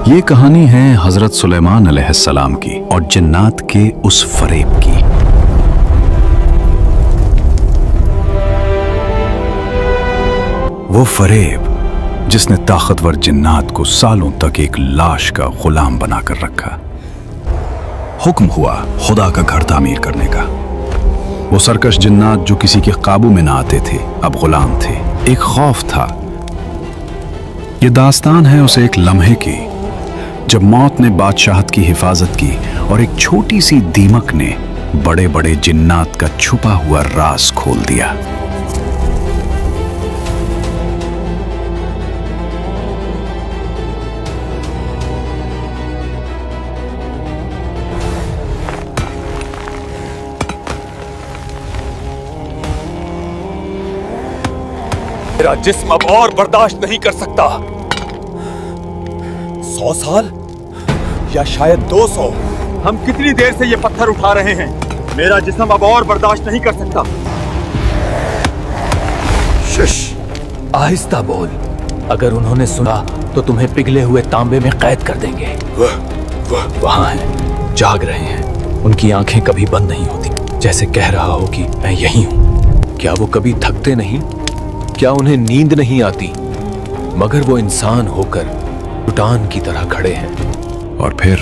یہ کہانی ہے حضرت سلیمان علیہ السلام کی اور جنات کے اس فریب کی۔ وہ فریب جس نے طاقتور جنات کو سالوں تک ایک لاش کا غلام بنا کر رکھا۔ حکم ہوا خدا کا گھر تعمیر کرنے کا۔ وہ سرکش جنات جو کسی کے قابو میں نہ آتے تھے اب غلام تھے۔ ایک خوف تھا۔ یہ داستان ہے اسے ایک لمحے کی جب موت نے بادشاہت کی حفاظت کی اور ایک چھوٹی سی دیمک نے بڑے بڑے جنات کا چھپا ہوا راز کھول دیا۔ میرا جسم اب اور برداشت نہیں کر سکتا۔ 100 سال یا شاید 200، ہم کتنی دیر سے یہ پتھر اٹھا رہے ہیں؟ میرا جسم اب اور برداشت نہیں کر سکتا۔ شش، آہستہ بول، اگر انہوں نے سنا تو تمہیں پگھلے ہوئے تانبے میں قید کر دیں گے۔ وہاں ہیں، جاگ رہے ہیں، ان کی آنکھیں کبھی بند نہیں ہوتی، جیسے کہہ رہا ہو کہ میں یہی ہوں۔ کیا وہ کبھی تھکتے نہیں؟ کیا انہیں نیند نہیں آتی؟ مگر وہ انسان ہو کر چٹان کی طرح کھڑے ہیں۔ اور پھر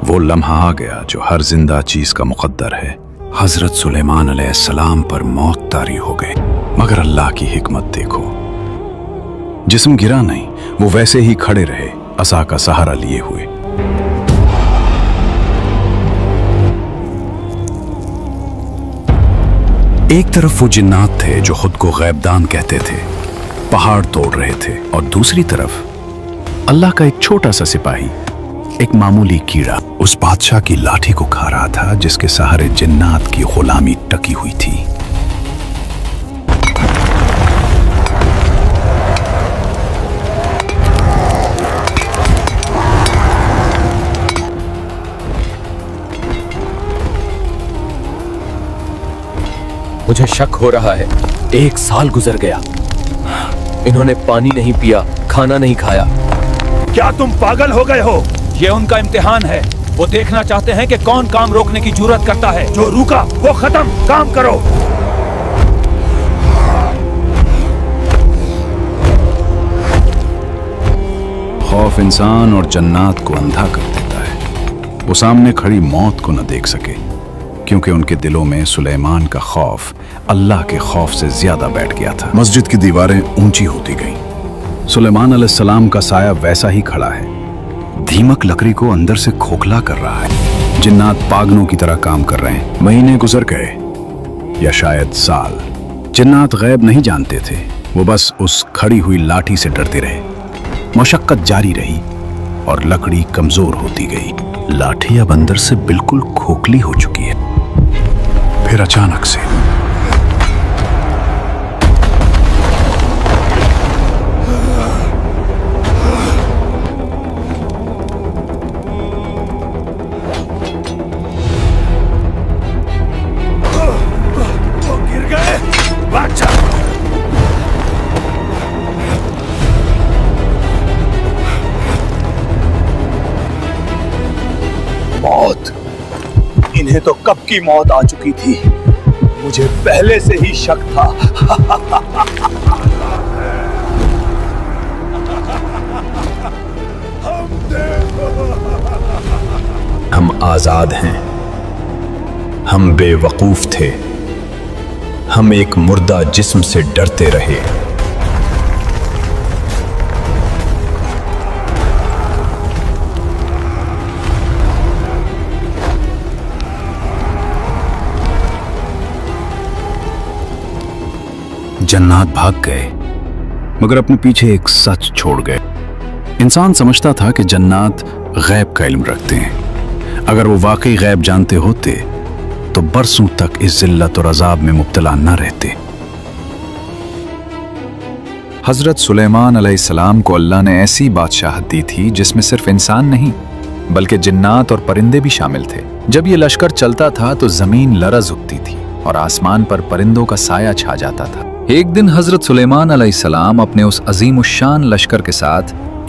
وہ لمحہ آ گیا جو ہر زندہ چیز کا مقدر ہے۔ حضرت سلیمان علیہ السلام پر موت طاری ہو گئی، مگر اللہ کی حکمت دیکھو، جسم گرا نہیں، وہ ویسے ہی کھڑے رہے، عصا کا سہارا لیے ہوئے۔ ایک طرف وہ جنات تھے جو خود کو غیبدان کہتے تھے، پہاڑ توڑ رہے تھے، اور دوسری طرف اللہ کا ایک چھوٹا سا سپاہی، ایک معمولی کیڑا اس بادشاہ کی لاٹھی کو کھا رہا تھا جس کے سہارے جنات کی غلامی ٹکی ہوئی تھی۔ مجھے شک ہو رہا ہے، 1 سال گزر گیا، انہوں نے پانی نہیں پیا، کھانا نہیں کھایا۔ کیا تم پاگل ہو گئے ہو؟ یہ ان کا امتحان ہے۔ وہ دیکھنا چاہتے ہیں کہ کون کام روکنے کی جرات کرتا ہے۔ جو روکا وہ ختم، کام کرو۔ خوف انسان اور جنات کو اندھا کر دیتا ہے۔ وہ سامنے کھڑی موت کو نہ دیکھ سکے کیونکہ ان کے دلوں میں سلیمان کا خوف اللہ کے خوف سے زیادہ بیٹھ گیا تھا۔ مسجد کی دیواریں اونچی ہوتی گئیں۔ سلیمان علیہ السلام کا سایہ ویسا ہی کھڑا ہے، دھیمک لکڑی کو اندر سے کھوکھلا کر رہا ہے۔ جنات پاگلوں کی طرح کام کر رہے ہیں۔ مہینے گزر گئے یا شاید سال۔ جنات غیب نہیں جانتے تھے، وہ بس اس کھڑی ہوئی لاٹھی سے ڈرتے رہے۔ مشقت جاری رہی اور لکڑی کمزور ہوتی گئی۔ لاٹھی اب اندر سے بالکل کھوکھلی ہو چکی ہے۔ پھر اچانک سے گر گئے بادشاہ۔ موت، انہیں تو کب کی موت آ چکی تھی، مجھے پہلے سے ہی شک تھا۔ ہم آزاد ہیں، ہم بے وقوف تھے، ہم ایک مردہ جسم سے ڈرتے رہے۔ جنات بھاگ گئے مگر اپنے پیچھے ایک سچ چھوڑ گئے۔ انسان سمجھتا تھا کہ جنات غیب کا علم رکھتے ہیں۔ اگر وہ واقعی غیب جانتے ہوتے تو برسوں تک اس ذلت اور عذاب میں مبتلا نہ رہتے۔ حضرت سلیمان علیہ السلام کو اللہ نے ایسی بادشاہت دی تھی جس میں صرف انسان نہیں بلکہ جنات اور پرندے بھی شامل تھے۔ جب یہ لشکر چلتا تھا تو زمین لرز اٹھتی تھی اور آسمان پر پرندوں کا سایہ چھا جاتا تھا۔ ایک دن حضرت سلیمان علیہ السلام اپنے اس عظیم الشان لشکر کے ساتھ